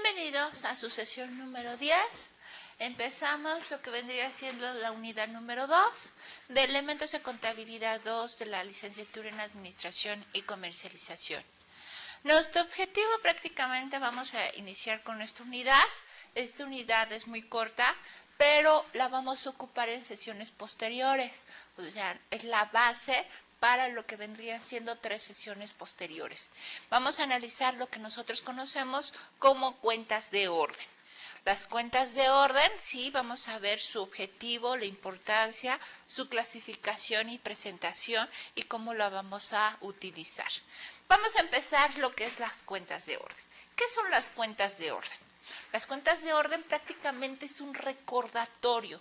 Bienvenidos a su sesión número 10. Empezamos lo que vendría siendo la unidad número 2 de elementos de contabilidad 2 de la licenciatura en administración y comercialización. Nuestro objetivo prácticamente vamos a iniciar con esta unidad. Esta unidad es muy corta, pero la vamos a ocupar en sesiones posteriores. O sea, es la base para lo que vendrían siendo 3 sesiones posteriores. Vamos a analizar lo que nosotros conocemos como cuentas de orden. Las cuentas de orden, sí, vamos a ver su objetivo, la importancia, su clasificación y presentación y cómo la vamos a utilizar. Vamos a empezar lo que es las cuentas de orden. ¿Qué son las cuentas de orden? Las cuentas de orden prácticamente es un recordatorio.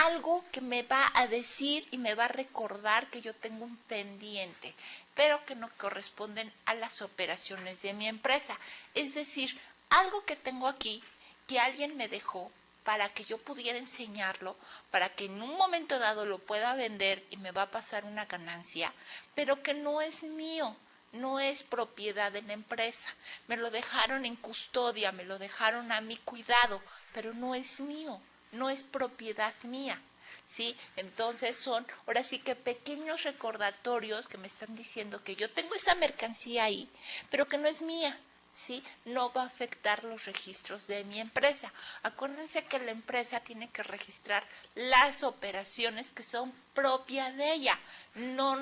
Algo que me va a decir y me va a recordar que yo tengo un pendiente, pero que no corresponden a las operaciones de mi empresa. Es decir, algo que tengo aquí, que alguien me dejó para que yo pudiera enseñarlo, para que en un momento dado lo pueda vender y me va a pasar una ganancia, pero que no es mío. No es propiedad de la empresa. Me lo dejaron en custodia, me lo dejaron a mi cuidado, pero no es mío. No es propiedad mía, ¿sí? Entonces son, ahora sí que pequeños recordatorios que me están diciendo que yo tengo esa mercancía ahí, pero que no es mía, ¿sí? No va a afectar los registros de mi empresa. Acuérdense que la empresa tiene que registrar las operaciones que son propias de ella, no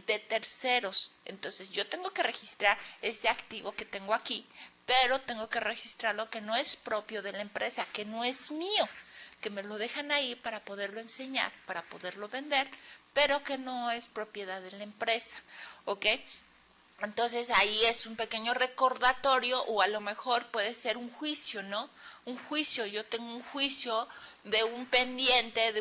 de terceros. Entonces yo tengo que registrar ese activo que tengo aquí, pero tengo que registrar lo que no es propio de la empresa, que no es mío, que me lo dejan ahí para poderlo enseñar, para poderlo vender, pero que no es propiedad de la empresa, ¿ok? Entonces ahí es un pequeño recordatorio o a lo mejor puede ser un juicio, ¿no? Un juicio, yo tengo un juicio de un pendiente,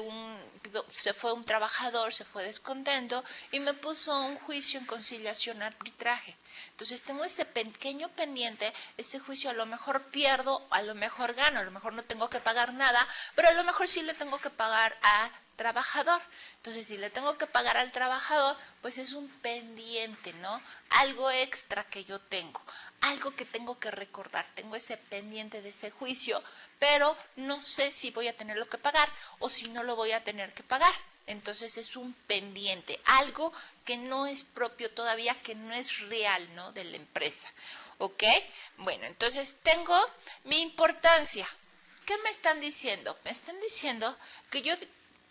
se fue un trabajador, se fue descontento y me puso un juicio en conciliación arbitraje. Entonces tengo ese pequeño pendiente, ese juicio a lo mejor pierdo, a lo mejor gano, a lo mejor no tengo que pagar nada, pero a lo mejor sí le tengo que pagar a trabajador. Entonces, si le tengo que pagar al trabajador, pues es un pendiente, ¿no? Algo extra que yo tengo, algo que tengo que recordar. Tengo ese pendiente de ese juicio, pero no sé si voy a tenerlo que pagar o si no lo voy a tener que pagar. Entonces es un pendiente, algo que no es propio todavía, que no es real, ¿no? De la empresa, ¿ok? Bueno, entonces tengo mi importancia. ¿Qué me están diciendo? Me están diciendo que yo,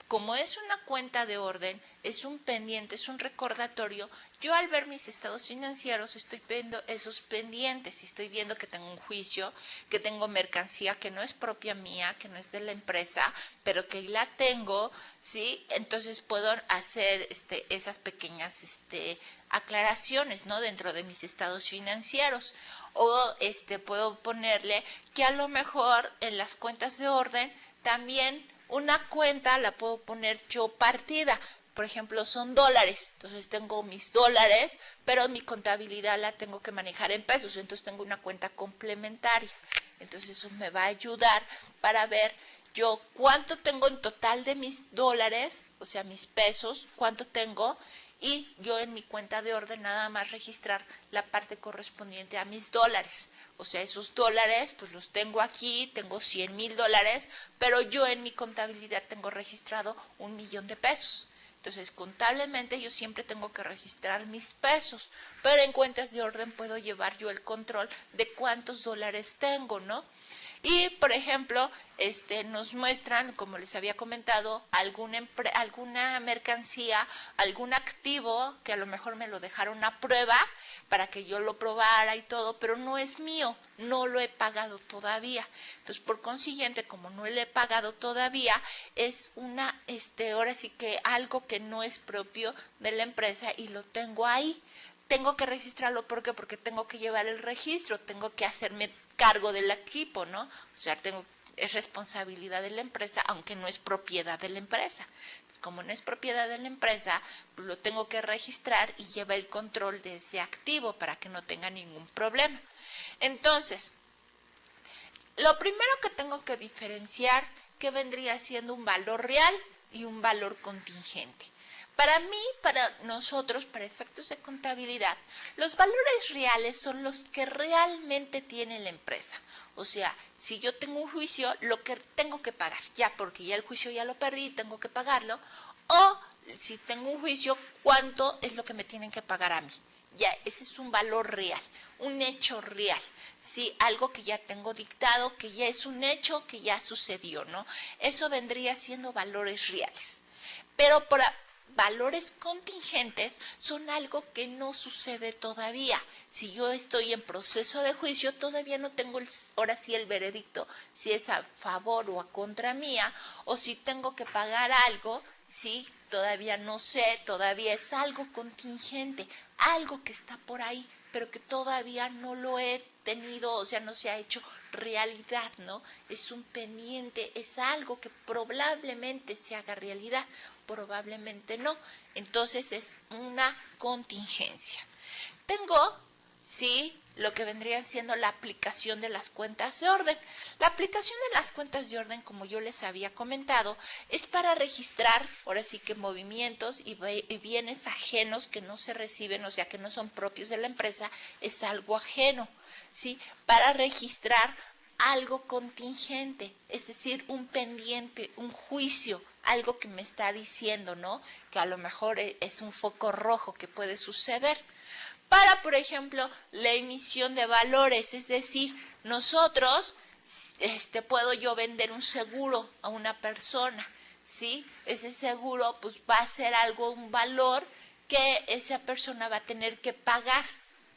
como es una cuenta de orden, es un pendiente, es un recordatorio, yo al ver mis estados financieros estoy viendo esos pendientes y estoy viendo que tengo un juicio, que tengo mercancía que no es propia mía, que no es de la empresa, pero que la tengo, ¿sí? Entonces puedo hacer esas pequeñas aclaraciones, ¿no? Dentro de mis estados financieros. O puedo ponerle que a lo mejor en las cuentas de orden también una cuenta la puedo poner yo partida. Por ejemplo, son dólares. Entonces tengo mis dólares, pero mi contabilidad la tengo que manejar en pesos. Entonces tengo una cuenta complementaria. Entonces eso me va a ayudar para ver yo cuánto tengo en total de mis dólares, o sea, mis pesos, cuánto tengo, y yo en mi cuenta de orden nada más registrar la parte correspondiente a mis dólares. O sea, esos dólares pues los tengo aquí, tengo 100,000 dólares, pero yo en mi contabilidad tengo registrado 1,000,000 de pesos. Entonces, contablemente yo siempre tengo que registrar mis pesos, pero en cuentas de orden puedo llevar yo el control de cuántos dólares tengo, ¿no? Y, por ejemplo, nos muestran, como les había comentado, alguna mercancía, algún activo que a lo mejor me lo dejaron a prueba para que yo lo probara y todo, pero no es mío, no lo he pagado todavía. Entonces, por consiguiente, como no lo he pagado todavía, es ahora sí que algo que no es propio de la empresa y lo tengo ahí. Tengo que registrarlo, ¿por qué? Porque tengo que llevar el registro, tengo que hacerme cargo del equipo, ¿no? O sea, es responsabilidad de la empresa, aunque no es propiedad de la empresa. Como no es propiedad de la empresa, pues lo tengo que registrar y lleva el control de ese activo para que no tenga ningún problema. Entonces, lo primero que tengo que diferenciar, que vendría siendo un valor real y un valor contingente. Para mí, para nosotros, para efectos de contabilidad, los valores reales son los que realmente tiene la empresa. O sea, si yo tengo un juicio, lo que tengo que pagar, ya porque ya el juicio ya lo perdí, tengo que pagarlo, o si tengo un juicio, cuánto es lo que me tienen que pagar a mí. Ya, ese es un valor real, un hecho real. Sí, algo que ya tengo dictado, que ya es un hecho, que ya sucedió, ¿no? Eso vendría siendo valores reales. Pero por valores contingentes son algo que no sucede todavía. Si yo estoy en proceso de juicio, todavía no tengo ahora sí el veredicto, si es a favor o a contra mía, o si tengo que pagar algo, sí, todavía no sé, todavía es algo contingente, algo que está por ahí, pero que todavía no lo he tenido, o sea, no se ha hecho realidad, ¿no? Es un pendiente, es algo que probablemente se haga realidad, probablemente no. Entonces es una contingencia. Tengo, sí, lo que vendría siendo la aplicación de las cuentas de orden. La aplicación de las cuentas de orden, como yo les había comentado, es para registrar, ahora sí que movimientos y bienes ajenos que no se reciben, o sea, que no son propios de la empresa, es algo ajeno, ¿sí? Para registrar algo contingente, es decir, un pendiente, un juicio, algo que me está diciendo, ¿no? Que a lo mejor es un foco rojo que puede suceder. Para, por ejemplo, la emisión de valores, es decir, nosotros, puedo yo vender un seguro a una persona, ¿sí? Ese seguro, pues, va a ser algo, un valor que esa persona va a tener que pagar,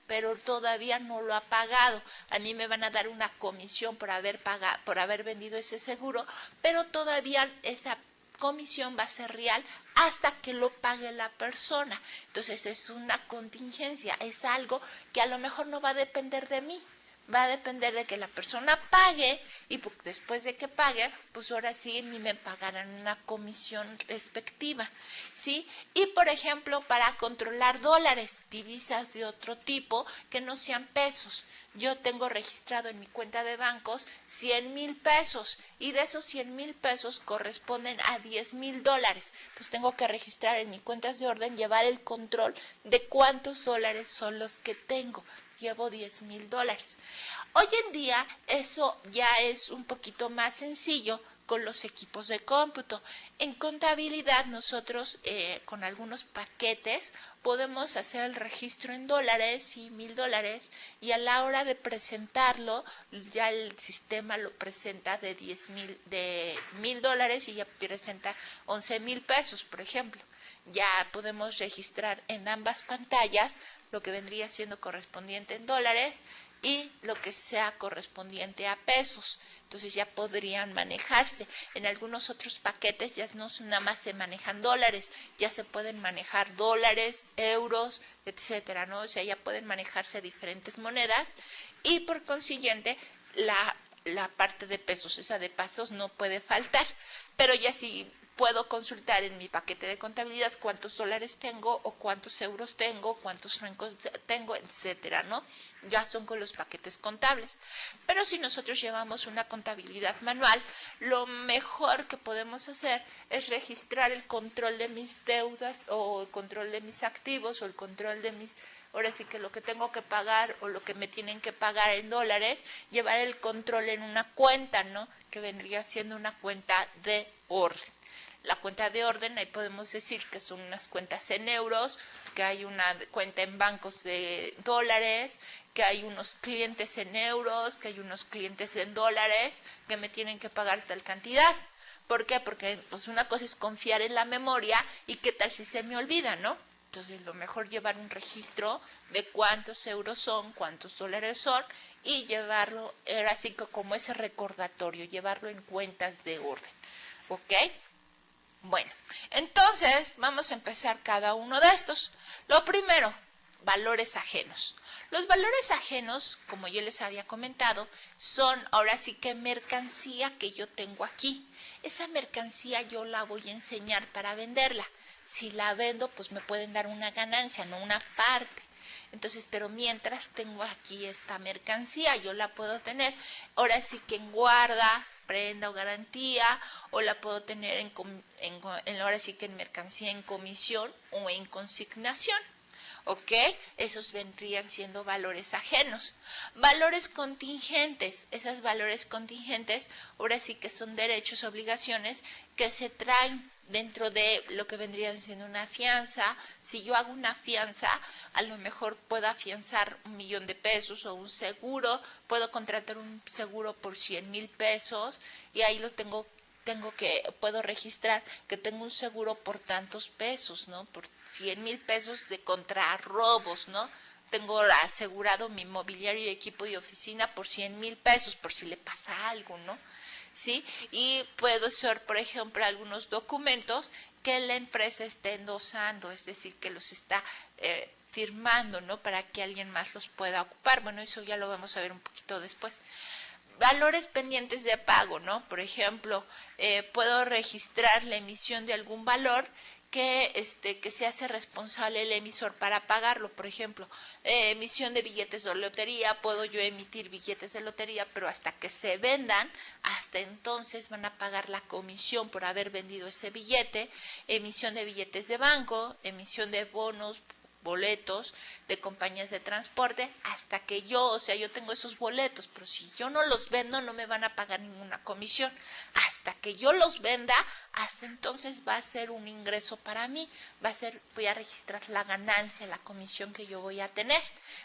pero todavía no lo ha pagado. A mí me van a dar una comisión por haber pagado, por haber vendido ese seguro, pero todavía esa comisión va a ser real hasta que lo pague la persona. Entonces es una contingencia, es algo que a lo mejor no va a depender de mí, va a depender de que la persona pague y después de que pague, pues ahora sí a mí me pagarán una comisión respectiva, ¿sí? Y por ejemplo, para controlar dólares, divisas de otro tipo que no sean pesos. Yo tengo registrado en mi cuenta de bancos 100,000 pesos y de esos 100,000 pesos corresponden a $10,000. Pues tengo que registrar en mi cuentas de orden, llevar el control de cuántos dólares son los que tengo. Llevo $10,000. Hoy en día eso ya es un poquito más sencillo con los equipos de cómputo. En contabilidad nosotros con algunos paquetes podemos hacer el registro en dólares y $1,000 y a la hora de presentarlo ya el sistema lo presenta de $1,000 y ya presenta 11,000 pesos, por ejemplo. Ya podemos registrar en ambas pantallas lo que vendría siendo correspondiente en dólares y lo que sea correspondiente a pesos. Entonces ya podrían manejarse. En algunos otros paquetes ya no nada más se manejan dólares, ya se pueden manejar dólares, euros, etcétera, ¿no? O sea, ya pueden manejarse diferentes monedas y por consiguiente la parte de pesos, esa de pesos no puede faltar, pero ya sí puedo consultar en mi paquete de contabilidad cuántos dólares tengo o cuántos euros tengo, cuántos francos tengo, etcétera, ¿no? Ya son con los paquetes contables. Pero si nosotros llevamos una contabilidad manual, lo mejor que podemos hacer es registrar el control de mis deudas o el control de mis activos o el control de mis, ahora sí que lo que tengo que pagar o lo que me tienen que pagar en dólares, llevar el control en una cuenta, ¿no? Que vendría siendo una cuenta de orden. La cuenta de orden, ahí podemos decir que son unas cuentas en euros, que hay una cuenta en bancos de dólares, que hay unos clientes en euros, que hay unos clientes en dólares, que me tienen que pagar tal cantidad. ¿Por qué? Porque pues una cosa es confiar en la memoria y qué tal si se me olvida, ¿no? Entonces lo mejor llevar un registro de cuántos euros son, cuántos dólares son y llevarlo, era así como ese recordatorio, llevarlo en cuentas de orden. ¿Ok? Bueno, entonces vamos a empezar cada uno de estos. Lo primero, valores ajenos. Los valores ajenos, como yo les había comentado, son ahora sí que mercancía que yo tengo aquí. Esa mercancía yo la voy a enseñar para venderla. Si la vendo, pues me pueden dar una ganancia, no una parte. Entonces, pero mientras tengo aquí esta mercancía, yo la puedo tener ahora sí que en guarda, prenda o garantía, o la puedo tener ahora sí que en mercancía en comisión o en consignación. ¿Ok? Esos vendrían siendo valores ajenos. Valores contingentes. Esos valores contingentes ahora sí que son derechos, obligaciones que se traen dentro de lo que vendría siendo una fianza. Si yo hago una fianza, a lo mejor puedo afianzar 1,000,000 de pesos o un seguro, puedo contratar un seguro por 100,000 pesos y ahí puedo registrar que tengo un seguro por tantos pesos, ¿no? Por 100,000 pesos de contra robos, ¿no? Tengo asegurado mi mobiliario, equipo y oficina por 100,000 pesos por si le pasa algo, ¿no? ¿Sí? Y puedo ser, por ejemplo, algunos documentos que la empresa esté endosando, es decir, que los está firmando, ¿no? Para que alguien más los pueda ocupar. Bueno, eso ya lo vamos a ver un poquito después. Valores pendientes de pago, ¿no? Por ejemplo, puedo registrar la emisión de algún valor que se hace responsable el emisor para pagarlo. Por ejemplo, emisión de billetes de lotería, puedo yo emitir billetes de lotería, pero hasta que se vendan, hasta entonces van a pagar la comisión por haber vendido ese billete. Emisión de billetes de banco, emisión de bonos, boletos de compañías de transporte, hasta que yo tengo esos boletos, pero si yo no los vendo no me van a pagar ninguna comisión. Hasta que yo los venda, hasta entonces va a ser un ingreso para mí, voy a registrar la ganancia, la comisión que yo voy a tener.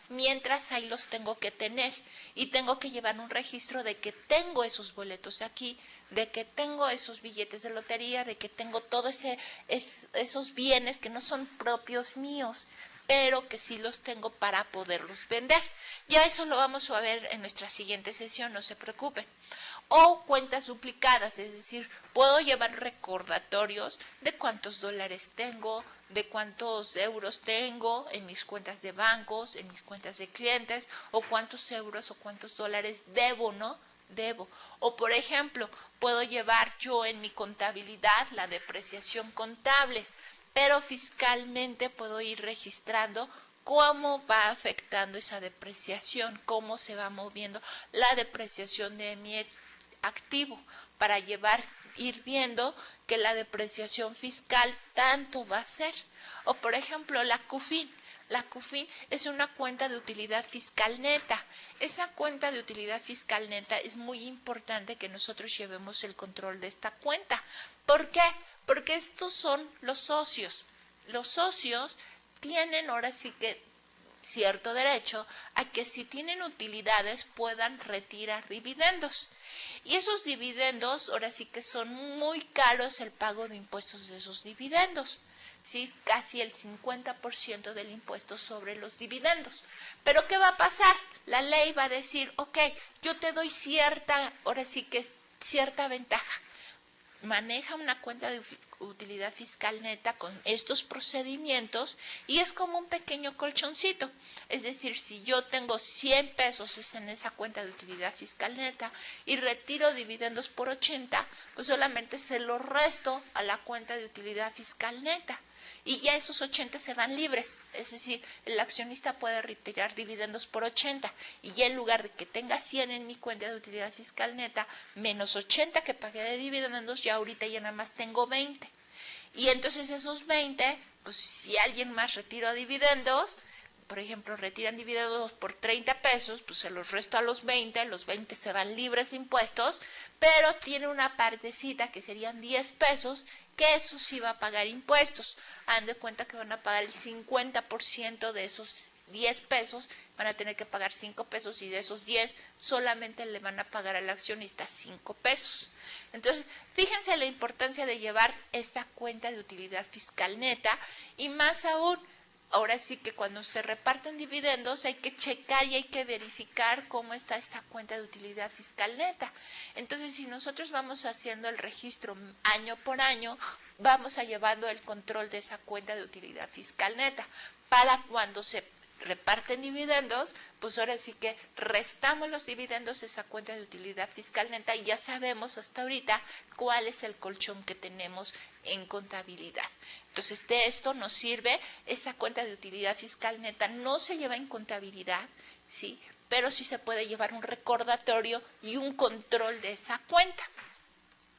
Mientras ahí los tengo que tener y tengo que llevar un registro de que tengo esos boletos aquí, de que tengo esos billetes de lotería, de que tengo todos esos bienes que no son propios míos, pero que sí los tengo para poderlos vender. Ya eso lo vamos a ver en nuestra siguiente sesión, no se preocupen. O cuentas duplicadas, es decir, puedo llevar recordatorios de cuántos dólares tengo, de cuántos euros tengo en mis cuentas de bancos, en mis cuentas de clientes, o cuántos euros o cuántos dólares debo, ¿no? Debo. O por ejemplo, puedo llevar yo en mi contabilidad la depreciación contable, pero fiscalmente puedo ir registrando cómo va afectando esa depreciación, cómo se va moviendo la depreciación de mi activo, para ir viendo que la depreciación fiscal tanto va a ser. O por ejemplo la CUFIN. La CUFIN es una cuenta de utilidad fiscal neta. Esa cuenta de utilidad fiscal neta es muy importante que nosotros llevemos el control de esta cuenta. ¿Por qué? Porque estos son los socios. Los socios tienen ahora sí que cierto derecho a que si tienen utilidades puedan retirar dividendos. Y esos dividendos ahora sí que son muy caros el pago de impuestos de esos dividendos. ¿Sí? Casi el 50% del impuesto sobre los dividendos. Pero ¿qué va a pasar? La ley va a decir, ok, yo te doy ahora sí que cierta ventaja. Maneja una cuenta de utilidad fiscal neta con estos procedimientos y es como un pequeño colchoncito. Es decir, si yo tengo 100 pesos en esa cuenta de utilidad fiscal neta y retiro dividendos por 80, pues solamente se lo resto a la cuenta de utilidad fiscal neta. Y ya esos 80 se van libres, es decir, el accionista puede retirar dividendos por 80 y ya en lugar de que tenga 100 en mi cuenta de utilidad fiscal neta, menos 80 que pagué de dividendos, ya ahorita ya nada más tengo 20. Y entonces esos 20, pues si alguien más retira dividendos, por ejemplo, retiran dividendos por 30 pesos, pues se los resto a los 20 se van libres de impuestos, pero tiene una partecita que serían 10 pesos, que eso sí va a pagar impuestos. Hagan de cuenta que van a pagar el 50% de esos 10 pesos, van a tener que pagar 5 pesos y de esos 10 solamente le van a pagar al accionista 5 pesos. Entonces, fíjense la importancia de llevar esta cuenta de utilidad fiscal neta y más aún, ahora sí que cuando se reparten dividendos hay que checar y hay que verificar cómo está esta cuenta de utilidad fiscal neta. Entonces, si nosotros vamos haciendo el registro año por año, vamos a llevando el control de esa cuenta de utilidad fiscal neta para cuando se reparten dividendos, pues ahora sí que restamos los dividendos de esa cuenta de utilidad fiscal neta y ya sabemos hasta ahorita cuál es el colchón que tenemos en contabilidad. Entonces, de esto nos sirve, esa cuenta de utilidad fiscal neta no se lleva en contabilidad, ¿sí? Pero sí se puede llevar un recordatorio y un control de esa cuenta.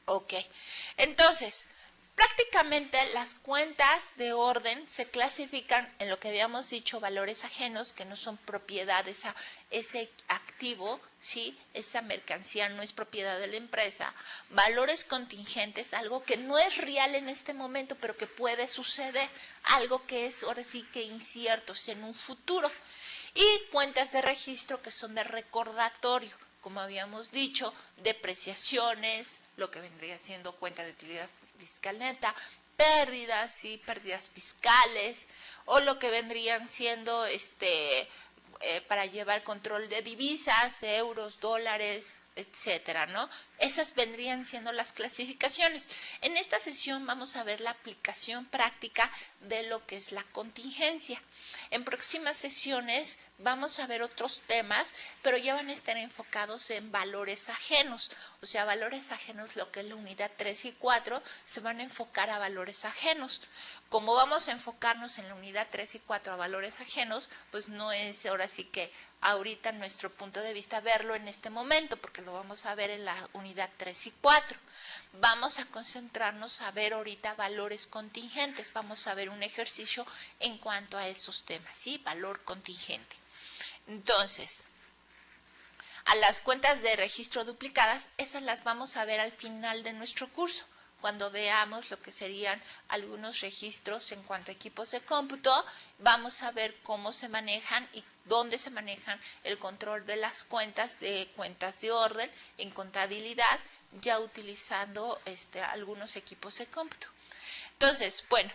Ok, entonces, prácticamente las cuentas de orden se clasifican en lo que habíamos dicho, valores ajenos, que no son propiedad de ese activo, ¿sí? Esa mercancía no es propiedad de la empresa. Valores contingentes, algo que no es real en este momento, pero que puede suceder, algo que es ahora sí que incierto, en un futuro. Y cuentas de registro que son de recordatorio, como habíamos dicho, depreciaciones, lo que vendría siendo cuenta de utilidad fiscal neta, pérdidas, ¿sí? Pérdidas fiscales, o lo que vendrían siendo para llevar control de divisas, euros, dólares, etcétera, ¿no? Esas vendrían siendo las clasificaciones. En esta sesión vamos a ver la aplicación práctica de lo que es la contingencia. En próximas sesiones vamos a ver otros temas, pero ya van a estar enfocados en valores ajenos. O sea, valores ajenos, lo que es la unidad 3 y 4, se van a enfocar a valores ajenos. Como vamos a enfocarnos en la unidad 3 y 4 a valores ajenos, pues no es ahora sí que ahorita nuestro punto de vista verlo en este momento, porque lo vamos a ver en la unidad 3 y 4. Vamos a concentrarnos a ver ahorita valores contingentes. Vamos a ver un ejercicio en cuanto a esos temas, ¿sí? Valor contingente. Entonces, a las cuentas de registro duplicadas, esas las vamos a ver al final de nuestro curso, cuando veamos lo que serían algunos registros en cuanto a equipos de cómputo. Vamos a ver cómo se manejan y dónde se manejan el control de las cuentas de orden en contabilidad, ya utilizando algunos equipos de cómputo. Entonces, bueno,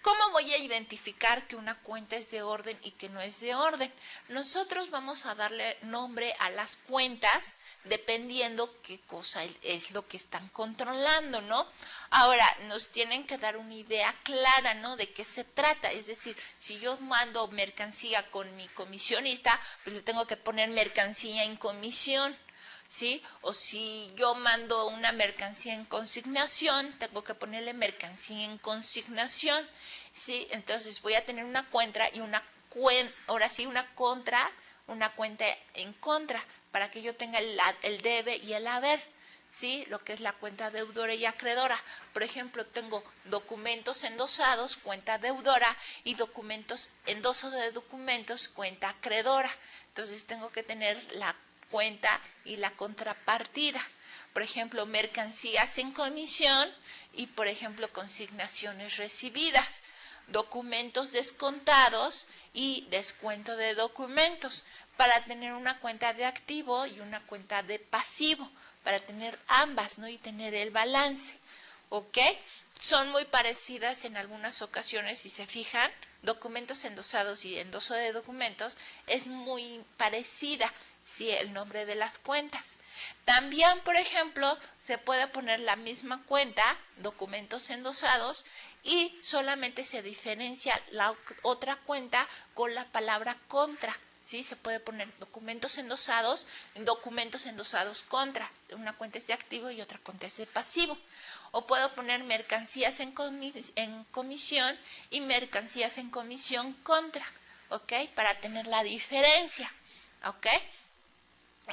¿cómo voy a identificar que una cuenta es de orden y que no es de orden? Nosotros vamos a darle nombre a las cuentas dependiendo qué cosa es lo que están controlando, ¿no? Ahora, nos tienen que dar una idea clara, ¿no? De qué se trata. Es decir, si yo mando mercancía con mi comisionista, pues le tengo que poner mercancía en comisión, ¿sí? O si yo mando una mercancía en consignación, tengo que ponerle mercancía en consignación, ¿sí? Entonces voy a tener una cuenta y ahora sí una cuenta en contra, para que yo tenga el debe y el haber, ¿sí? Lo que es la cuenta deudora y acreedora. Por ejemplo, tengo documentos endosados, cuenta deudora, y endoso de documentos, cuenta acreedora. Entonces tengo que tener la cuenta y la contrapartida. Por ejemplo, mercancías en comisión y, por ejemplo, consignaciones recibidas, documentos descontados y descuento de documentos, para tener una cuenta de activo y una cuenta de pasivo, para tener ambas, ¿no? Y tener el balance, ¿ok? Son muy parecidas en algunas ocasiones, si se fijan, documentos endosados y endoso de documentos es muy parecida, ¿sí? El nombre de las cuentas. También, por ejemplo, se puede poner la misma cuenta, documentos endosados, y solamente se diferencia la otra cuenta con la palabra contra, ¿sí? Se puede poner documentos endosados contra. Una cuenta es de activo y otra cuenta es de pasivo. O puedo poner mercancías en comisión y mercancías en comisión contra, ¿ok? Para tener la diferencia, ¿ok?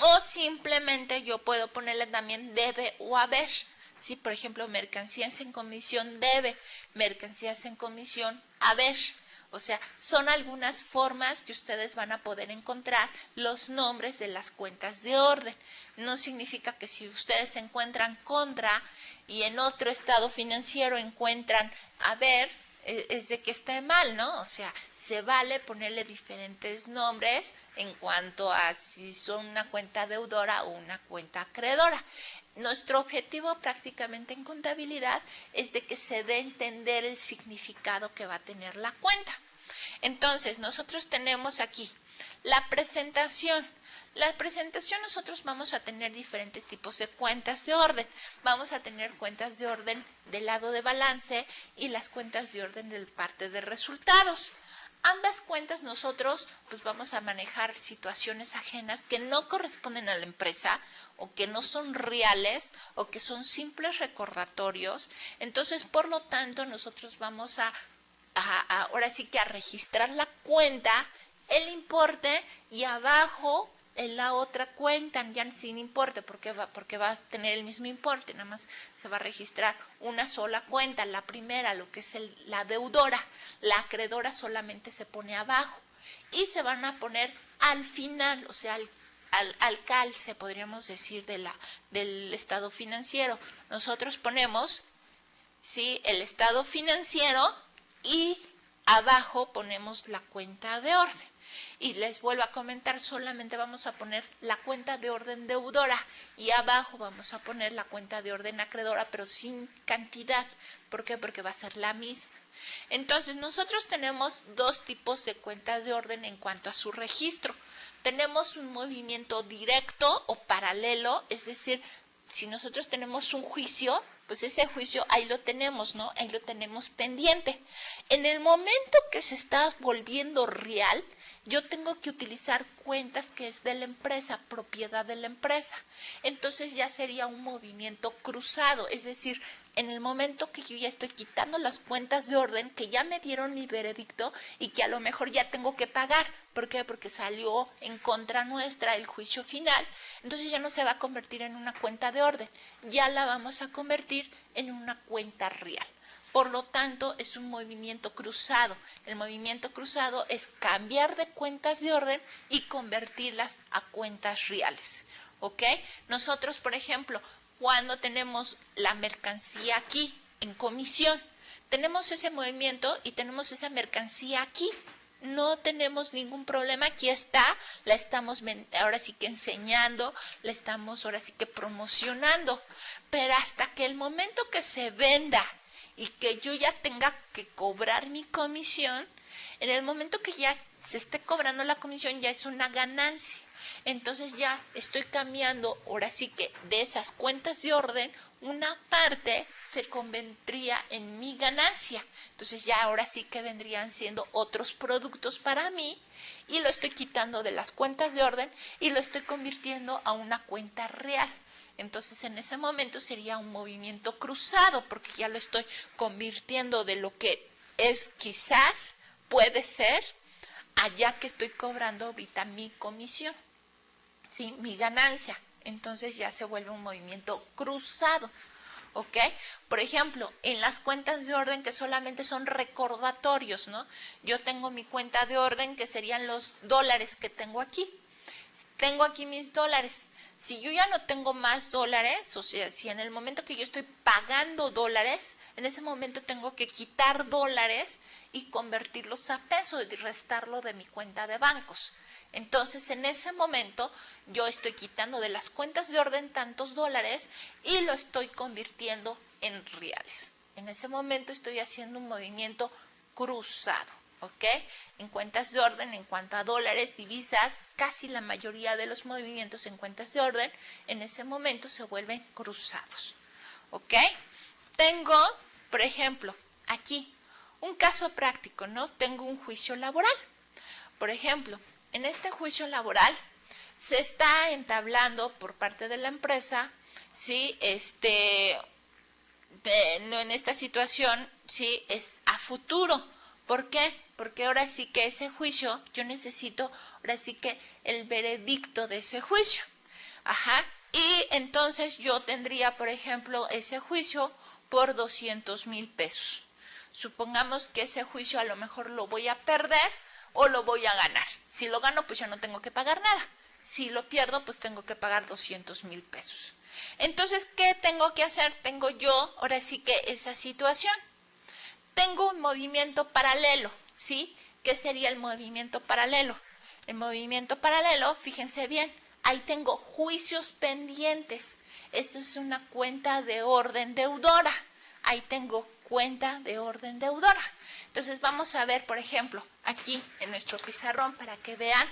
O simplemente yo puedo ponerle también debe o haber. Sí, por ejemplo, mercancías en comisión debe, mercancías en comisión haber. O sea, son algunas formas que ustedes van a poder encontrar los nombres de las cuentas de orden. No significa que si ustedes se encuentran contra y en otro estado financiero encuentran haber, es de que esté mal, ¿no? O sea, se vale ponerle diferentes nombres en cuanto a si son una cuenta deudora o una cuenta acreedora. Nuestro objetivo prácticamente en contabilidad es de que se dé a entender el significado que va a tener la cuenta. Entonces, nosotros tenemos aquí la presentación. La presentación, nosotros vamos a tener diferentes tipos de cuentas de orden. Vamos a tener cuentas de orden del lado de balance y las cuentas de orden del parte de resultados. Ambas cuentas nosotros pues vamos a manejar situaciones ajenas que no corresponden a la empresa o que no son reales o que son simples recordatorios. Entonces, por lo tanto, nosotros vamos ahora sí que a registrar la cuenta, el importe y abajo en la otra cuenta, ya sin importe, porque va a tener el mismo importe, nada más se va a registrar una sola cuenta, la primera, lo que es la deudora, la acreedora solamente se pone abajo y se van a poner al final, o sea, al calce, podríamos decir, del estado financiero. Nosotros ponemos, ¿sí?, el estado financiero y abajo ponemos la cuenta de orden. Y les vuelvo a comentar, solamente vamos a poner la cuenta de orden deudora y abajo vamos a poner la cuenta de orden acreedora, pero sin cantidad. ¿Por qué? Porque va a ser la misma. Entonces, nosotros tenemos dos tipos de cuentas de orden en cuanto a su registro. Tenemos un movimiento directo o paralelo, es decir, si nosotros tenemos un juicio, pues ese juicio ahí lo tenemos, ¿no? Ahí lo tenemos pendiente. En el momento que se está volviendo real, yo tengo que utilizar cuentas que es de la empresa, propiedad de la empresa. Entonces ya sería un movimiento cruzado, es decir, en el momento que yo ya estoy quitando las cuentas de orden, que ya me dieron mi veredicto y que a lo mejor ya tengo que pagar. ¿Por qué? Porque salió en contra nuestra el juicio final. Entonces ya no se va a convertir en una cuenta de orden, ya la vamos a convertir en una cuenta real. Por lo tanto, es un movimiento cruzado. El movimiento cruzado es cambiar de cuentas de orden y convertirlas a cuentas reales. ¿Ok? Nosotros, por ejemplo, cuando tenemos la mercancía aquí en comisión, tenemos ese movimiento y tenemos esa mercancía aquí. No tenemos ningún problema, aquí está, la estamos ahora sí que enseñando, la estamos ahora sí que promocionando. Pero hasta que el momento que se venda y que yo ya tenga que cobrar mi comisión, en el momento que ya se esté cobrando la comisión ya es una ganancia. Entonces ya estoy cambiando, ahora sí que de esas cuentas de orden, una parte se convendría en mi ganancia. Entonces ya ahora sí que vendrían siendo otros productos para mí y lo estoy quitando de las cuentas de orden y lo estoy convirtiendo a una cuenta real. Entonces en ese momento sería un movimiento cruzado porque ya lo estoy convirtiendo de lo que es quizás, puede ser, allá que estoy cobrando ahorita mi comisión, ¿sí?, mi ganancia. Entonces ya se vuelve un movimiento cruzado. ¿Ok? Por ejemplo, en las cuentas de orden que solamente son recordatorios, ¿no? Yo tengo mi cuenta de orden que serían los dólares que tengo aquí. Tengo aquí mis dólares. Si yo ya no tengo más dólares, o sea, si en el momento que yo estoy pagando dólares, en ese momento tengo que quitar dólares y convertirlos a pesos y restarlo de mi cuenta de bancos. Entonces, en ese momento, yo estoy quitando de las cuentas de orden tantos dólares y lo estoy convirtiendo en reales. En ese momento estoy haciendo un movimiento cruzado, ¿ok? En cuentas de orden, en cuanto a dólares, divisas, casi la mayoría de los movimientos en cuentas de orden, en ese momento se vuelven cruzados, ¿ok? Tengo, por ejemplo, aquí, un caso práctico, ¿no? Tengo un juicio laboral. Por ejemplo, en este juicio laboral se está entablando por parte de la empresa, ¿sí? En esta situación, ¿sí?, es a futuro. ¿Por qué? Porque ahora sí que ese juicio, yo necesito, ahora sí que el veredicto de ese juicio. Ajá. Y entonces yo tendría, por ejemplo, ese juicio por 200,000 pesos. Supongamos que ese juicio a lo mejor lo voy a perder o lo voy a ganar. Si lo gano, pues ya no tengo que pagar nada. Si lo pierdo, pues tengo que pagar 200,000 pesos. Entonces, ¿qué tengo que hacer? Tengo yo, ahora sí que esa situación. Tengo un movimiento paralelo, ¿sí? ¿Qué sería el movimiento paralelo? El movimiento paralelo, fíjense bien, ahí tengo juicios pendientes. Eso es una cuenta de orden deudora. Ahí tengo cuenta de orden deudora. Entonces vamos a ver, por ejemplo, aquí en nuestro pizarrón para que vean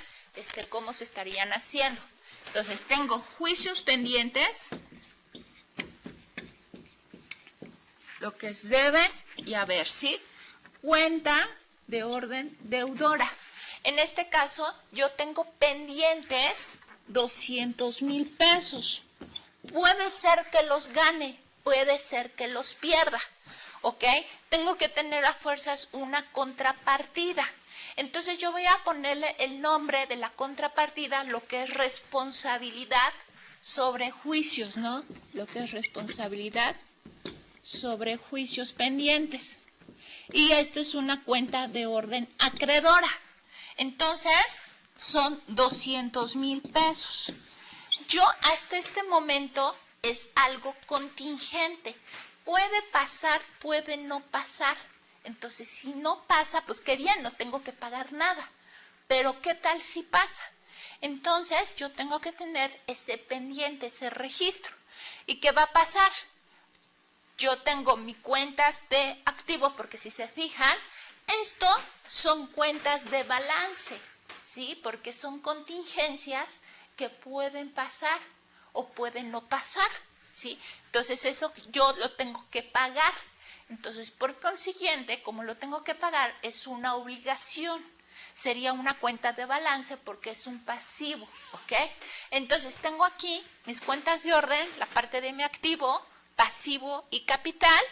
cómo se estarían haciendo. Entonces tengo juicios pendientes, lo que es debe y haber, ¿sí? Cuenta de orden deudora. En este caso, yo tengo pendientes 200,000 pesos. Puede ser que los gane, puede ser que los pierda, ¿ok? Tengo que tener a fuerzas una contrapartida. Entonces yo voy a ponerle el nombre de la contrapartida, lo que es responsabilidad sobre juicios, ¿no? Lo que es responsabilidad sobre juicios pendientes. Y esto es una cuenta de orden acreedora. Entonces, son 200,000 pesos. Yo hasta este momento es algo contingente. Puede pasar, puede no pasar. Entonces, si no pasa, pues qué bien, no tengo que pagar nada. Pero ¿qué tal si pasa? Entonces, yo tengo que tener ese pendiente, ese registro. ¿Y qué va a pasar? Yo tengo mis cuentas de activo, porque si se fijan, esto son cuentas de balance, ¿sí? Porque son contingencias que pueden pasar o pueden no pasar, ¿sí? Entonces, eso yo lo tengo que pagar. Entonces, por consiguiente, como lo tengo que pagar, es una obligación. Sería una cuenta de balance porque es un pasivo, ¿ok? Entonces, tengo aquí mis cuentas de orden, la parte de mi activo, pasivo y capital.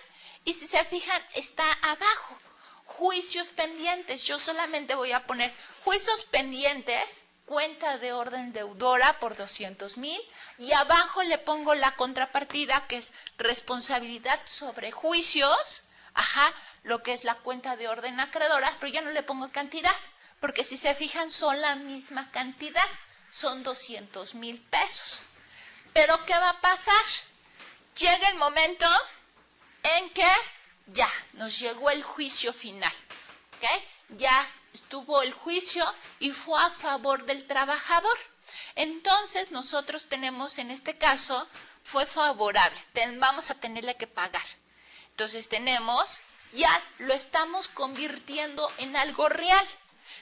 Y si se fijan, está abajo. Juicios pendientes. Yo solamente voy a poner juicios pendientes, cuenta de orden deudora por 200,000. Y abajo le pongo la contrapartida, que es responsabilidad sobre juicios, lo que es la cuenta de orden acreedora, pero ya no le pongo cantidad, porque si se fijan son la misma cantidad, son 200,000 pesos. Pero ¿qué va a pasar? Llega el momento en que ya nos llegó el juicio final, ¿ok? Ya estuvo el juicio y fue a favor del trabajador. Entonces, nosotros tenemos, en este caso, fue favorable. Vamos a tenerle que pagar. Entonces, ya lo estamos convirtiendo en algo real.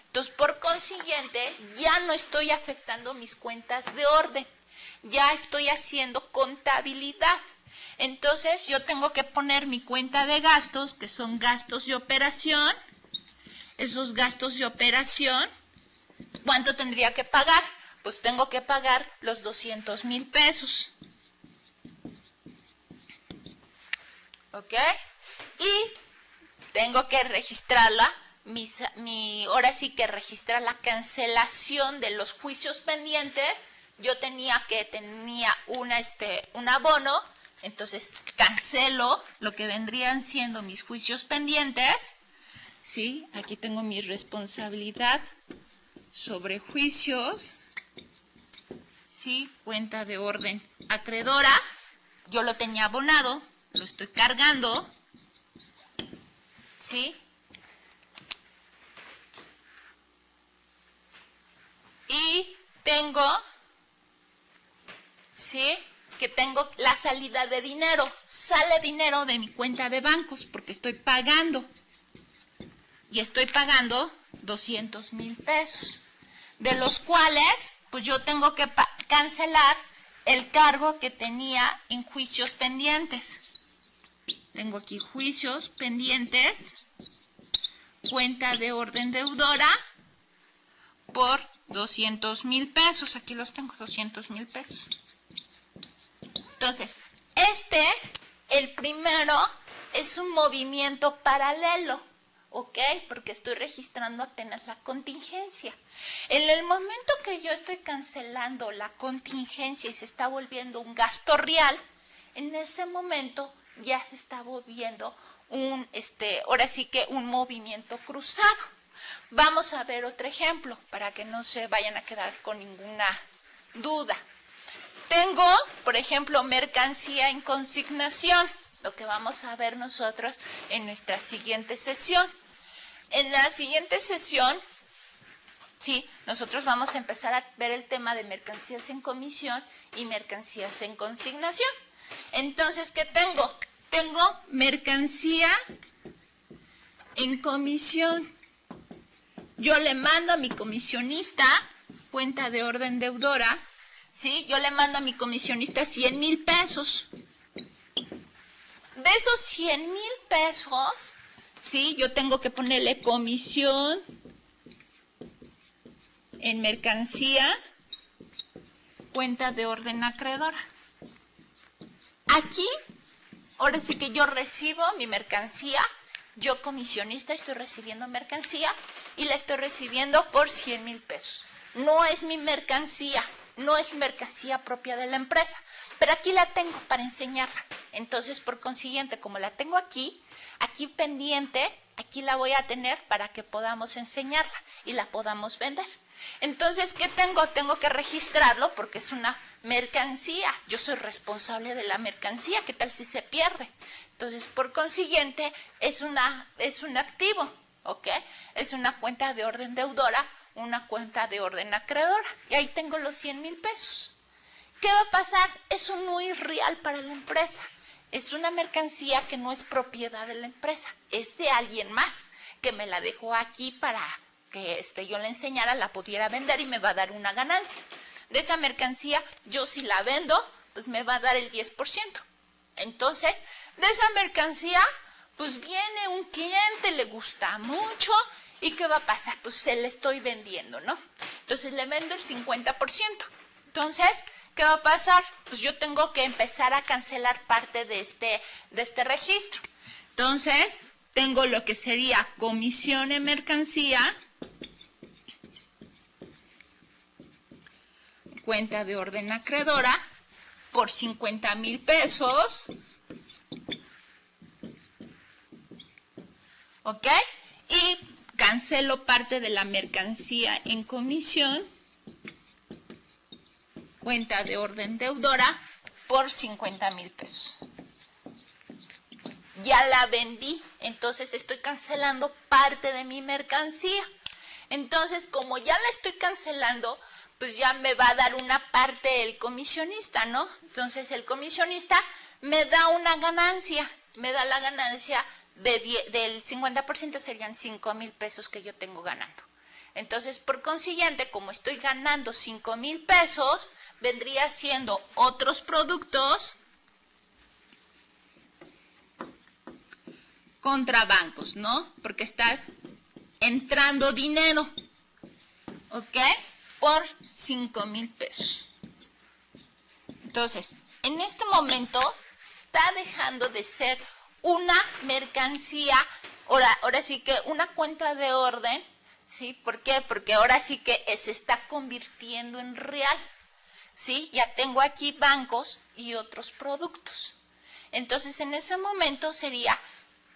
Entonces, por consiguiente, ya no estoy afectando mis cuentas de orden. Ya estoy haciendo contabilidad. Entonces, yo tengo que poner mi cuenta de gastos, que son gastos de operación. Esos gastos de operación, ¿cuánto tendría que pagar? Pues tengo que pagar los 200,000 pesos. ¿Ok? Y tengo que registrarla, ahora sí que registrar la cancelación de los juicios pendientes. Yo tenía un abono, entonces cancelo lo que vendrían siendo mis juicios pendientes. ¿Sí? Aquí tengo mi responsabilidad sobre juicios. ¿Sí? Cuenta de orden acreedora. Yo lo tenía abonado, lo estoy cargando. ¿Sí? Y tengo, ¿sí? Que tengo la salida de dinero. Sale dinero de mi cuenta de bancos porque estoy pagando. Y estoy pagando 200,000 pesos. De los cuales, pues yo tengo que cancelar el cargo que tenía en juicios pendientes. Tengo aquí juicios pendientes, cuenta de orden deudora por 200,000 pesos. Aquí los tengo, 200,000 pesos. Entonces, el primero, es un movimiento paralelo, ¿ok? Porque estoy registrando apenas la contingencia. En el momento que yo estoy cancelando la contingencia y se está volviendo un gasto real, en ese momento ya se está volviendo ahora sí que un movimiento cruzado. Vamos a ver otro ejemplo para que no se vayan a quedar con ninguna duda. Tengo, por ejemplo, mercancía en consignación, lo que vamos a ver nosotros en nuestra siguiente sesión. En la siguiente sesión, sí, nosotros vamos a empezar a ver el tema de mercancías en comisión y mercancías en consignación. Entonces, ¿qué tengo? Tengo mercancía en comisión. Yo le mando a mi comisionista, cuenta de orden deudora, ¿sí? Yo le mando a mi comisionista 100,000 pesos. De esos 100,000 pesos, ¿sí? Yo tengo que ponerle comisión en mercancía, cuenta de orden acreedora. Aquí, ahora sí que yo recibo mi mercancía, yo comisionista estoy recibiendo mercancía y la estoy recibiendo por 100,000 pesos. No es mi mercancía, no es mercancía propia de la empresa, pero aquí la tengo para enseñarla. Entonces, por consiguiente, como la tengo aquí pendiente, aquí la voy a tener para que podamos enseñarla y la podamos vender. Entonces, ¿qué tengo? Tengo que registrarlo porque es una mercancía. Yo soy responsable de la mercancía. ¿Qué tal si se pierde? Entonces, por consiguiente, es un activo, ¿ok? Es una cuenta de orden deudora, una cuenta de orden acreedora. Y ahí tengo los 100,000 pesos. ¿Qué va a pasar? Eso no es real para la empresa. Es una mercancía que no es propiedad de la empresa. Es de alguien más que me la dejó aquí para que yo le enseñara, la pudiera vender y me va a dar una ganancia. De esa mercancía, yo si la vendo, pues me va a dar el 10%. Entonces, de esa mercancía, pues viene un cliente, le gusta mucho, ¿y qué va a pasar? Pues se le estoy vendiendo, ¿no? Entonces le vendo el 50%. Entonces, ¿qué va a pasar? Pues yo tengo que empezar a cancelar parte de este registro. Entonces, tengo lo que sería comisión en mercancía, cuenta de orden acreedora, por 50,000 pesos. ¿Ok? Y cancelo parte de la mercancía en comisión, cuenta de orden deudora, por 50,000 pesos. Ya la vendí, entonces estoy cancelando parte de mi mercancía. Entonces, como ya la estoy cancelando, pues ya me va a dar una parte el comisionista, ¿no? Entonces, el comisionista me da una ganancia, me da la ganancia del 50%, serían 5,000 pesos que yo tengo ganando. Entonces, por consiguiente, como estoy ganando 5,000 pesos, vendría siendo otros productos contra bancos, ¿no? Porque está entrando dinero, ¿ok? Por 5,000 pesos. Entonces, en este momento está dejando de ser una mercancía, ahora sí que una cuenta de orden, ¿sí? ¿Por qué? Porque ahora sí que se está convirtiendo en real, ¿sí? Ya tengo aquí bancos y otros productos. Entonces, en ese momento sería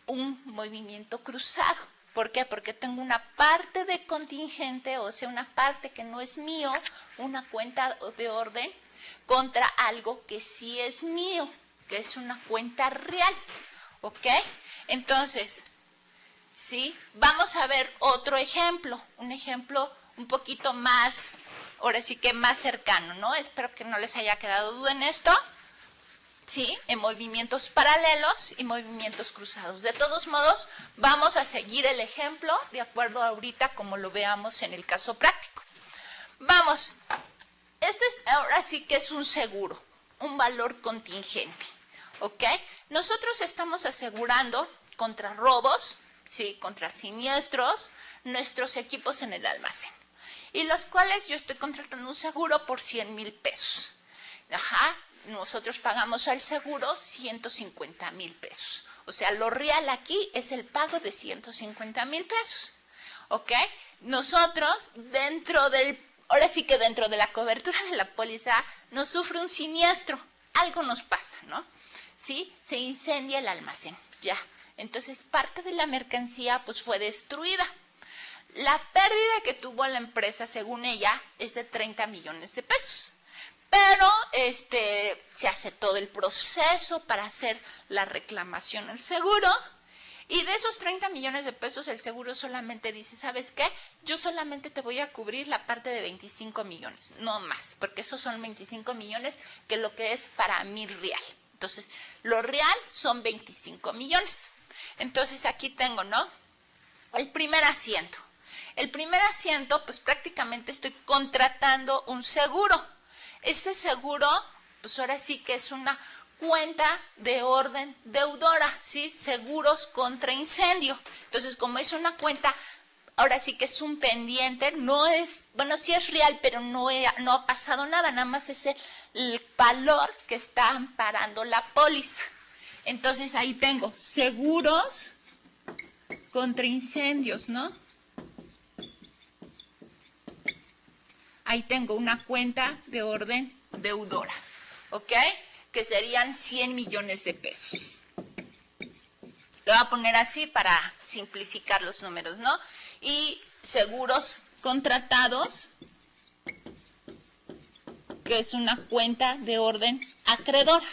un movimiento cruzado. ¿Por qué? Porque tengo una parte de contingente, o sea, una parte que no es mío, una cuenta de orden, contra algo que sí es mío, que es una cuenta real. ¿Ok? Entonces, ¿sí? Vamos a ver otro ejemplo, un ejemplo un poquito más, ahora sí que más cercano, ¿no? Espero que no les haya quedado duda en esto. ¿Sí? En movimientos paralelos y movimientos cruzados. De todos modos, vamos a seguir el ejemplo de acuerdo a ahorita como lo veamos en el caso práctico. Vamos, ahora sí que es un seguro, un valor contingente, ¿ok? Nosotros estamos asegurando contra robos, ¿sí? Contra siniestros, nuestros equipos en el almacén, y los cuales yo estoy contratando un seguro por 100,000 pesos. Ajá. Nosotros pagamos al seguro 150,000 pesos. O sea, lo real aquí es el pago de 150,000 pesos. ¿Ok? Nosotros, ahora sí que dentro de la cobertura de la póliza, nos sufre un siniestro. Algo nos pasa, ¿no? ¿Sí? Se incendia el almacén. Ya. Entonces, parte de la mercancía pues fue destruida. La pérdida que tuvo la empresa, según ella, es de 30 millones de pesos. Pero se hace todo el proceso para hacer la reclamación al seguro, y de esos 30 millones de pesos el seguro solamente dice, ¿sabes qué? Yo solamente te voy a cubrir la parte de 25 millones, no más, porque esos son 25 millones que lo que es para mí real. Entonces, lo real son 25 millones. Entonces, aquí tengo, ¿no? El primer asiento. El primer asiento, pues prácticamente estoy contratando un seguro. Este seguro, pues ahora sí que es una cuenta de orden deudora, ¿sí? Seguros contra incendio. Entonces, como es una cuenta, ahora sí que es un pendiente, no es, bueno, sí es real, pero no ha pasado nada, nada más es el valor que está amparando la póliza. Entonces, ahí tengo seguros contra incendios, ¿no? Ahí tengo una cuenta de orden deudora, ¿ok? Que serían 100 millones de pesos. Lo voy a poner así para simplificar los números, ¿no? Y seguros contratados, que es una cuenta de orden acreedora,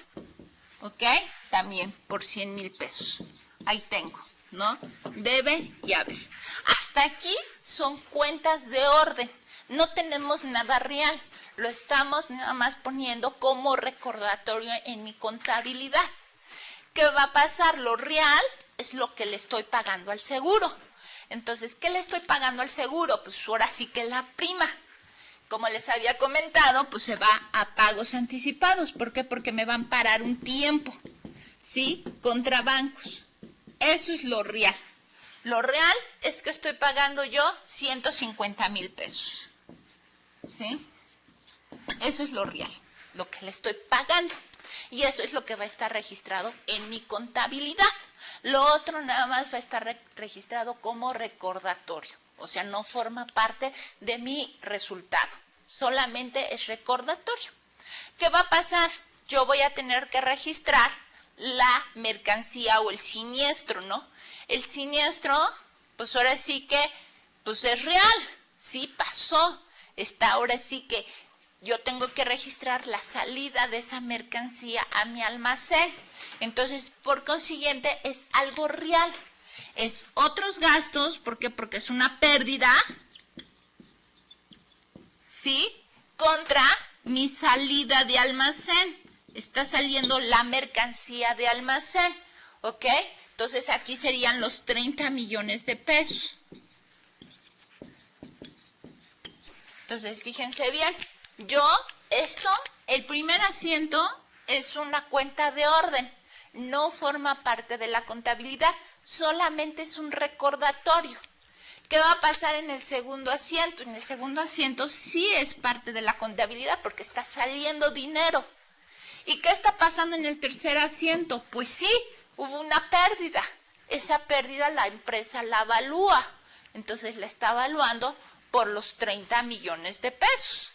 ¿ok? También por 100 mil pesos. Ahí tengo, ¿no? Debe y haber. Hasta aquí son cuentas de orden. No tenemos nada real. Lo estamos nada más poniendo como recordatorio en mi contabilidad. ¿Qué va a pasar? Lo real es lo que le estoy pagando al seguro. Entonces, ¿qué le estoy pagando al seguro? Pues ahora sí que la prima. Como les había comentado, pues se va a pagos anticipados. ¿Por qué? Porque me van a parar un tiempo, ¿sí? Contra bancos. Eso es lo real. Lo real es que estoy pagando yo 150 mil pesos, ¿sí? Eso es lo real, lo que le estoy pagando. Y eso es lo que va a estar registrado en mi contabilidad. Lo otro nada más va a estar registrado como recordatorio. O sea, no forma parte de mi resultado. Solamente es recordatorio. ¿Qué va a pasar? Yo voy a tener que registrar la mercancía o el siniestro, ¿no? El siniestro, pues ahora sí que, pues es real. Sí pasó. Está ahora sí que yo tengo que registrar la salida de esa mercancía a mi almacén. Entonces, por consiguiente, es algo real. Es otros gastos, ¿por qué? Porque es una pérdida, ¿sí? Contra mi salida de almacén. Está saliendo la mercancía de almacén, ¿ok? Entonces, aquí serían los 30 millones de pesos. Entonces, fíjense bien. El primer asiento es una cuenta de orden, no forma parte de la contabilidad, solamente es un recordatorio. ¿Qué va a pasar en el segundo asiento? En el segundo asiento sí es parte de la contabilidad porque está saliendo dinero. ¿Y qué está pasando en el tercer asiento? Pues sí, hubo una pérdida. Esa pérdida la empresa la evalúa, entonces la está evaluando por los 30 millones de pesos.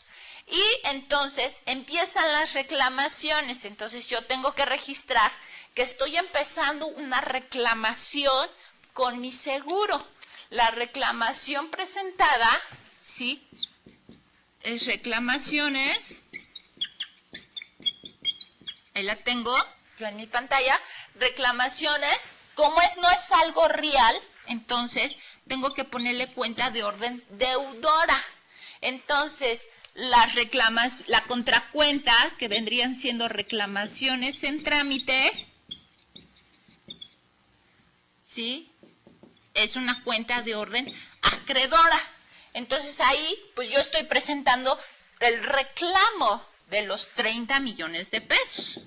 Y entonces empiezan las reclamaciones. Entonces yo tengo que registrar que estoy empezando una reclamación con mi seguro. La reclamación presentada, ¿sí? Es reclamaciones. Ahí la tengo yo en mi pantalla. Reclamaciones. Como no es algo real, entonces tengo que ponerle cuenta de orden deudora. Entonces, la contracuenta, que vendrían siendo reclamaciones en trámite, ¿sí? Es una cuenta de orden acreedora. Entonces ahí, pues yo estoy presentando el reclamo de los 30 millones de pesos.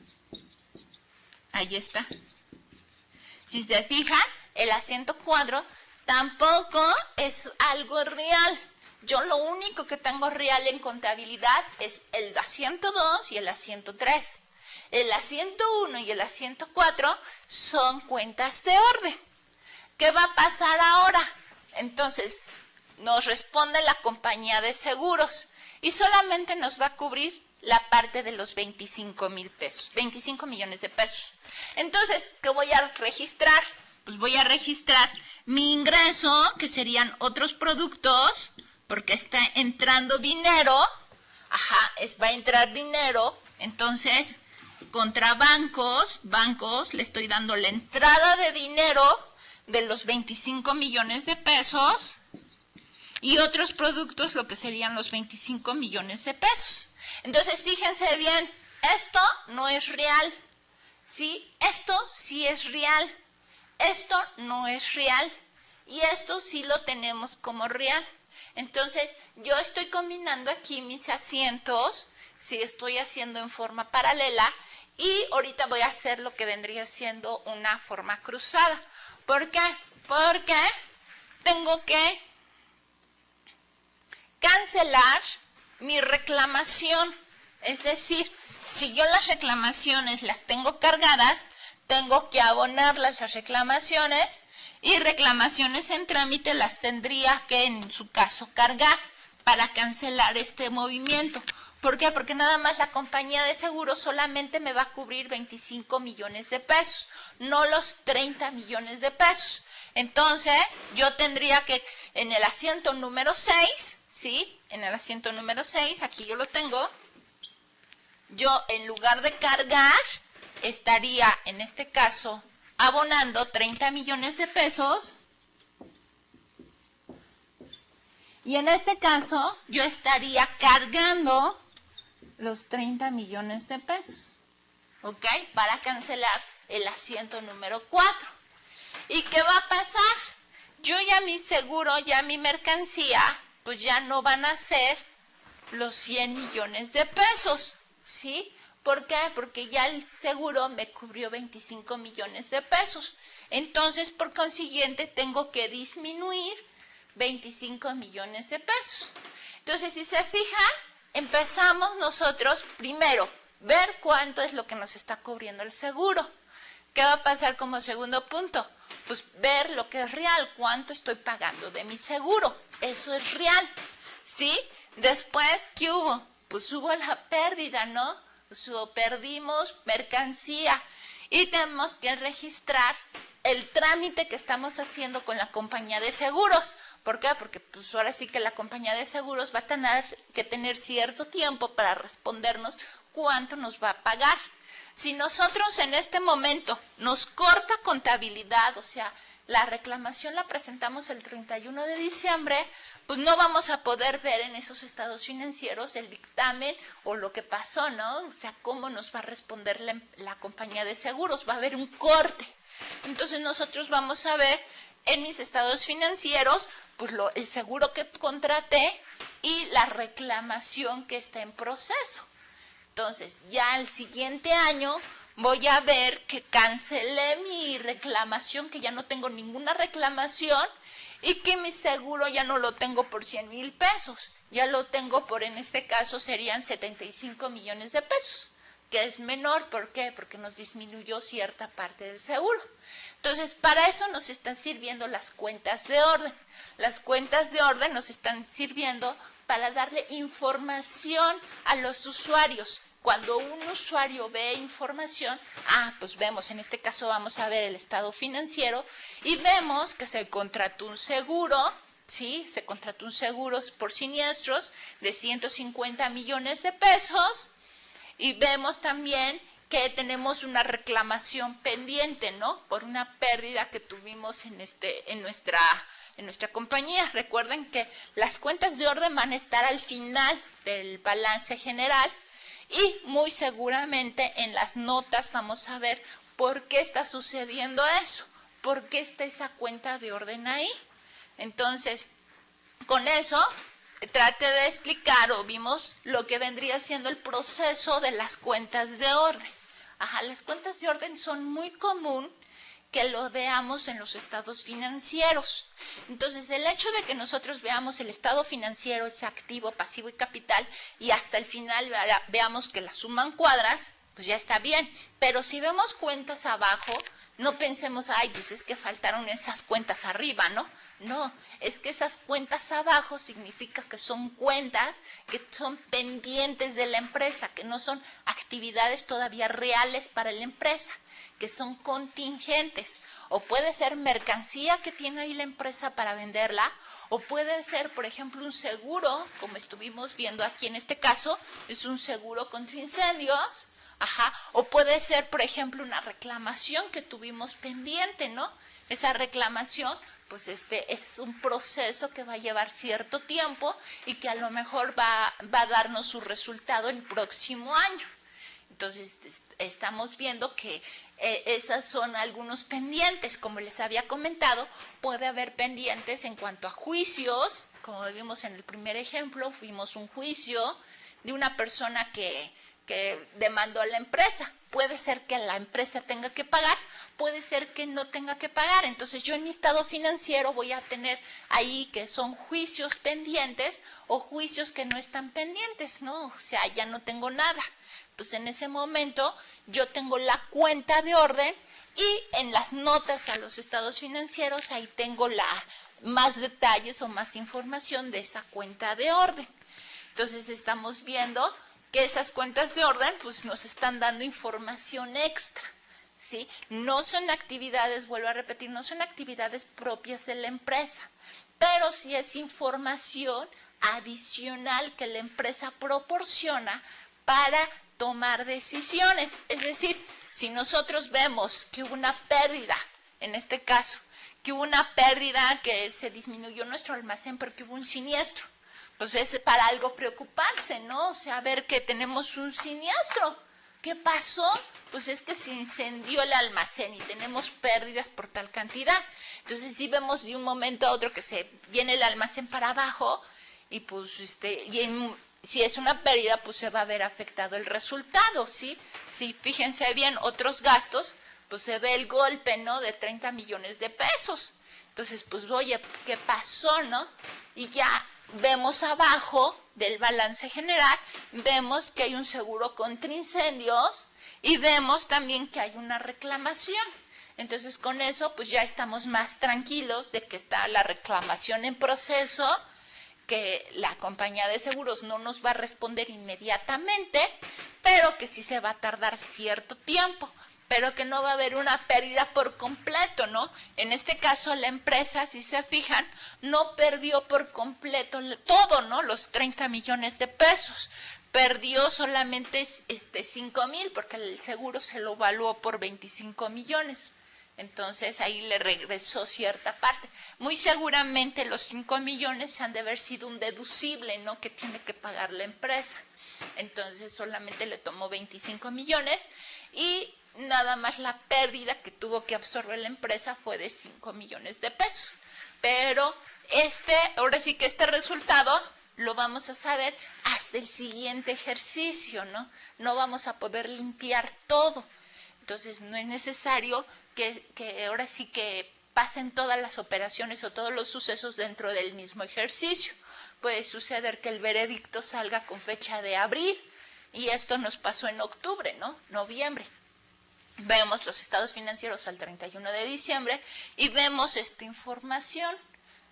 Ahí está. Si se fijan, el asiento cuadro tampoco es algo real. Yo lo único que tengo real en contabilidad es el asiento 2 y el asiento 3. El asiento 1 y el asiento 4 son cuentas de orden. ¿Qué va a pasar ahora? Entonces, nos responde la compañía de seguros y solamente nos va a cubrir la parte de los 25 mil pesos, 25 millones de pesos. Entonces, ¿qué voy a registrar? Pues voy a registrar mi ingreso, que serían otros productos, porque está entrando dinero. Va a entrar dinero. Entonces, contra bancos, le estoy dando la entrada de dinero de los 25 millones de pesos y otros productos, lo que serían los 25 millones de pesos. Entonces, fíjense bien, esto no es real, ¿sí? Esto sí es real, esto no es real y esto sí lo tenemos como real. Entonces, yo estoy combinando aquí mis asientos, sí, estoy haciendo en forma paralela Y ahorita voy a hacer lo que vendría siendo una forma cruzada. ¿Por qué? Porque tengo que cancelar mi reclamación. Es decir, si yo las reclamaciones las tengo cargadas, tengo que abonar las reclamaciones y reclamaciones en trámite las tendría que en su caso cargar para cancelar este movimiento. ¿Por qué? Porque nada más la compañía de seguros solamente me va a cubrir 25 millones de pesos, no los 30 millones de pesos. Entonces, yo tendría que, en el asiento número 6, ¿sí? En el asiento número 6, aquí yo lo tengo, yo en lugar de cargar, estaría, en este caso, abonando 30 millones de pesos. Y en este caso, yo estaría cargando los 30 millones de pesos, ¿ok? Para cancelar el asiento número 4. ¿Y qué va a pasar? Yo ya mi seguro, ya mi mercancía, pues ya no van a ser los 100 millones de pesos, ¿sí? ¿Por qué? Porque ya el seguro me cubrió 25 millones de pesos. Entonces, por consiguiente, tengo que disminuir 25 millones de pesos. Entonces, si se fijan, empezamos nosotros primero ver cuánto es lo que nos está cubriendo el seguro. ¿Qué va a pasar como segundo punto? Pues ver lo que es real, cuánto estoy pagando de mi seguro. Eso es real, ¿sí? Después, ¿qué hubo? Pues hubo la pérdida, ¿no? Pues perdimos mercancía y tenemos que registrar el trámite que estamos haciendo con la compañía de seguros. ¿Por qué? Porque pues ahora sí que la compañía de seguros va a tener que tener cierto tiempo para respondernos cuánto nos va a pagar. Si nosotros en este momento nos corta contabilidad, o sea, la reclamación la presentamos el 31 de diciembre, pues no vamos a poder ver en esos estados financieros el dictamen o lo que pasó, ¿no? O sea, cómo nos va a responder la compañía de seguros, va a haber un corte. Entonces nosotros vamos a ver en mis estados financieros, pues el seguro que contraté y la reclamación que está en proceso. Entonces, ya el siguiente año voy a ver que cancelé mi reclamación, que ya no tengo ninguna reclamación y que mi seguro ya no lo tengo por 100,000 pesos. Ya lo tengo por, en este caso, serían 75 millones de pesos, que es menor. ¿Por qué? Porque nos disminuyó cierta parte del seguro. Entonces, para eso nos están sirviendo las cuentas de orden. Las cuentas de orden nos están sirviendo para darle información a los usuarios. Cuando un usuario ve información, pues vemos, en este caso vamos a ver el estado financiero y vemos que se contrató un seguro, ¿sí? Se contrató un seguro por siniestros de 150 millones de pesos y vemos también que tenemos una reclamación pendiente, ¿no? Por una pérdida que tuvimos en nuestra compañía. Recuerden que las cuentas de orden van a estar al final del balance general y muy seguramente en las notas vamos a ver por qué está sucediendo eso, por qué está esa cuenta de orden ahí. Entonces, con eso trate de explicar o vimos lo que vendría siendo el proceso de las cuentas de orden. Las cuentas de orden son muy común que lo veamos en los estados financieros. Entonces, el hecho de que nosotros veamos el estado financiero, ese activo, pasivo y capital, y hasta el final veamos que la suman cuadras, pues ya está bien. Pero si vemos cuentas abajo, no pensemos, pues es que faltaron esas cuentas arriba, ¿no? No, es que esas cuentas abajo significa que son cuentas que son pendientes de la empresa, que no son actividades todavía reales para la empresa, que son contingentes. O puede ser mercancía que tiene ahí la empresa para venderla, o puede ser, por ejemplo, un seguro, como estuvimos viendo aquí en este caso, es un seguro contra incendios, o puede ser, por ejemplo, una reclamación que tuvimos pendiente, ¿no? Esa reclamación, pues es un proceso que va a llevar cierto tiempo y que a lo mejor va a darnos su resultado el próximo año. Entonces, estamos viendo que esas son algunos pendientes. Como les había comentado, puede haber pendientes en cuanto a juicios, como vimos en el primer ejemplo, fuimos un juicio de una persona que que demandó la empresa. Puede ser que la empresa tenga que pagar, puede ser que no tenga que pagar. Entonces yo en mi estado financiero voy a tener ahí que son juicios pendientes o juicios que no están pendientes, ¿no? O sea, ya no tengo nada. Entonces en ese momento yo tengo la cuenta de orden y en las notas a los estados financieros ahí tengo más detalles o más información de esa cuenta de orden. Entonces estamos viendo que esas cuentas de orden pues nos están dando información extra, ¿sí? No son actividades, vuelvo a repetir, no son actividades propias de la empresa, pero sí es información adicional que la empresa proporciona para tomar decisiones. Es decir, si nosotros vemos que hubo una pérdida, en este caso, que hubo una pérdida, que se disminuyó nuestro almacén porque hubo un siniestro, pues es para algo preocuparse, ¿no? O sea, ver que tenemos un siniestro. ¿Qué pasó? Pues es que se incendió el almacén y tenemos pérdidas por tal cantidad. Entonces, si vemos de un momento a otro que se viene el almacén para abajo y pues si es una pérdida, pues se va a ver afectado el resultado, ¿sí? Si fíjense bien, otros gastos, pues se ve el golpe, ¿no? De 30 millones de pesos. Entonces, pues, oye, ¿qué pasó, no? Y ya vemos abajo del balance general, vemos que hay un seguro contra incendios y vemos también que hay una reclamación. Entonces, con eso, pues ya estamos más tranquilos de que está la reclamación en proceso, que la compañía de seguros no nos va a responder inmediatamente, pero que sí se va a tardar cierto tiempo, pero que no va a haber una pérdida por completo, ¿no? En este caso, la empresa, si se fijan, no perdió por completo todo, ¿no? Los 30 millones de pesos. Perdió solamente 5,000, porque el seguro se lo evaluó por 25 millones. Entonces ahí le regresó cierta parte. Muy seguramente los 5 millones han de haber sido un deducible, ¿no? Que tiene que pagar la empresa. Entonces solamente le tomó 25 millones y nada más la pérdida que tuvo que absorber la empresa fue de 5 millones de pesos. Pero ahora sí que este resultado lo vamos a saber hasta el siguiente ejercicio, ¿no? No vamos a poder limpiar todo. Entonces no es necesario que ahora sí que pasen todas las operaciones o todos los sucesos dentro del mismo ejercicio. Puede suceder que el veredicto salga con fecha de abril y esto nos pasó en octubre, ¿no? Noviembre. Vemos los estados financieros al 31 de diciembre y vemos esta información.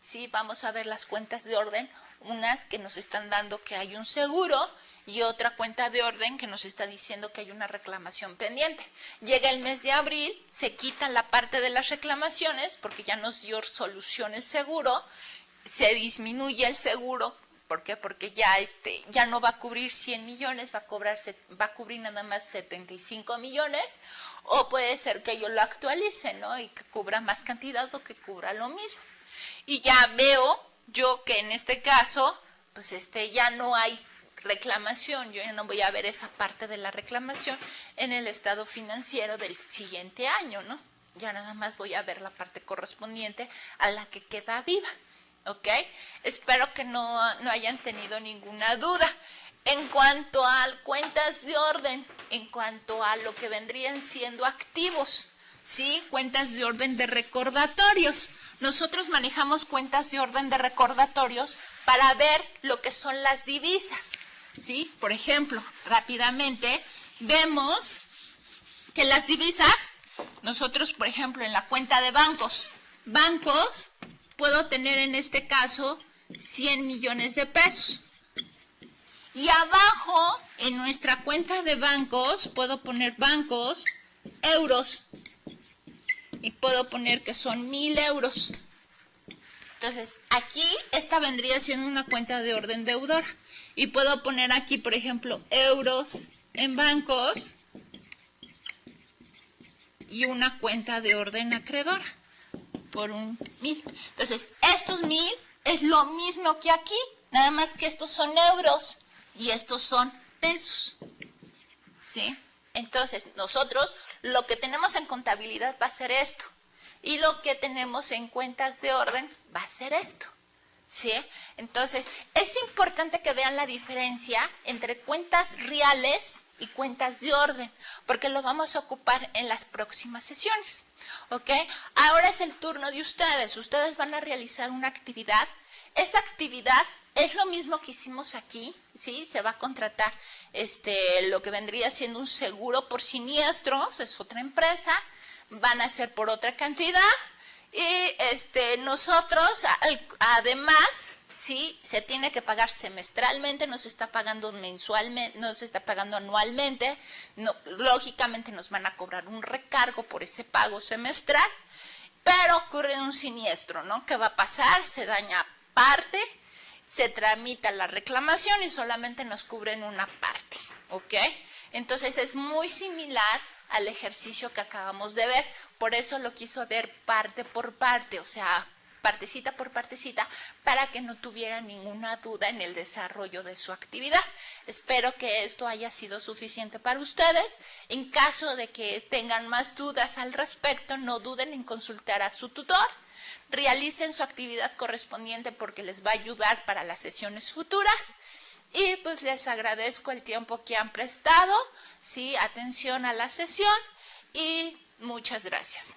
Sí, vamos a ver las cuentas de orden, unas que nos están dando que hay un seguro y otra cuenta de orden que nos está diciendo que hay una reclamación pendiente. Llega el mes de abril, se quita la parte de las reclamaciones porque ya nos dio solución el seguro, se disminuye el seguro. ¿Por qué? Porque ya no va a cubrir 100 millones, va a cubrir nada más 75 millones, o puede ser que yo lo actualice, ¿no? Y que cubra más cantidad o que cubra lo mismo. Y ya veo yo que en este caso, pues ya no hay reclamación, yo ya no voy a ver esa parte de la reclamación en el estado financiero del siguiente año, ¿no? Ya nada más voy a ver la parte correspondiente a la que queda viva. ¿Ok? Espero que no hayan tenido ninguna duda. En cuanto a cuentas de orden, en cuanto a lo que vendrían siendo activos, ¿sí? Cuentas de orden de recordatorios. Nosotros manejamos cuentas de orden de recordatorios para ver lo que son las divisas, ¿sí? Por ejemplo, rápidamente vemos que las divisas, nosotros, por ejemplo, en la cuenta de bancos, puedo tener en este caso 100 millones de pesos. Y abajo, en nuestra cuenta de bancos, puedo poner bancos, euros. Y puedo poner que son 1,000 euros. Entonces, aquí esta vendría siendo una cuenta de orden deudor. Y puedo poner aquí, por ejemplo, euros en bancos y una cuenta de orden acreedora por 1,000. Entonces, estos 1,000 es lo mismo que aquí, nada más que estos son euros y estos son pesos, ¿sí? Entonces, nosotros lo que tenemos en contabilidad va a ser esto y lo que tenemos en cuentas de orden va a ser esto, ¿sí? Entonces, es importante que vean la diferencia entre cuentas reales y cuentas de orden, porque lo vamos a ocupar en las próximas sesiones, ¿ok? Ahora es el turno de ustedes. Ustedes van a realizar una actividad. Esta actividad es lo mismo que hicimos aquí, ¿sí? Se va a contratar lo que vendría siendo un seguro por siniestros, es otra empresa, van a ser por otra cantidad y nosotros además, sí, se tiene que pagar semestralmente, no se está pagando mensualmente, no se está pagando anualmente, no, lógicamente nos van a cobrar un recargo por ese pago semestral, pero ocurre un siniestro, ¿no? ¿Qué va a pasar? Se daña parte, se tramita la reclamación y solamente nos cubren una parte, ¿ok? Entonces es muy similar al ejercicio que acabamos de ver, por eso lo quiso ver parte por parte, o sea, partecita por partecita, para que no tuviera ninguna duda en el desarrollo de su actividad. Espero que esto haya sido suficiente para ustedes. En caso de que tengan más dudas al respecto, no duden en consultar a su tutor. Realicen su actividad correspondiente porque les va a ayudar para las sesiones futuras. Y pues les agradezco el tiempo que han prestado, ¿sí? Atención a la sesión y muchas gracias.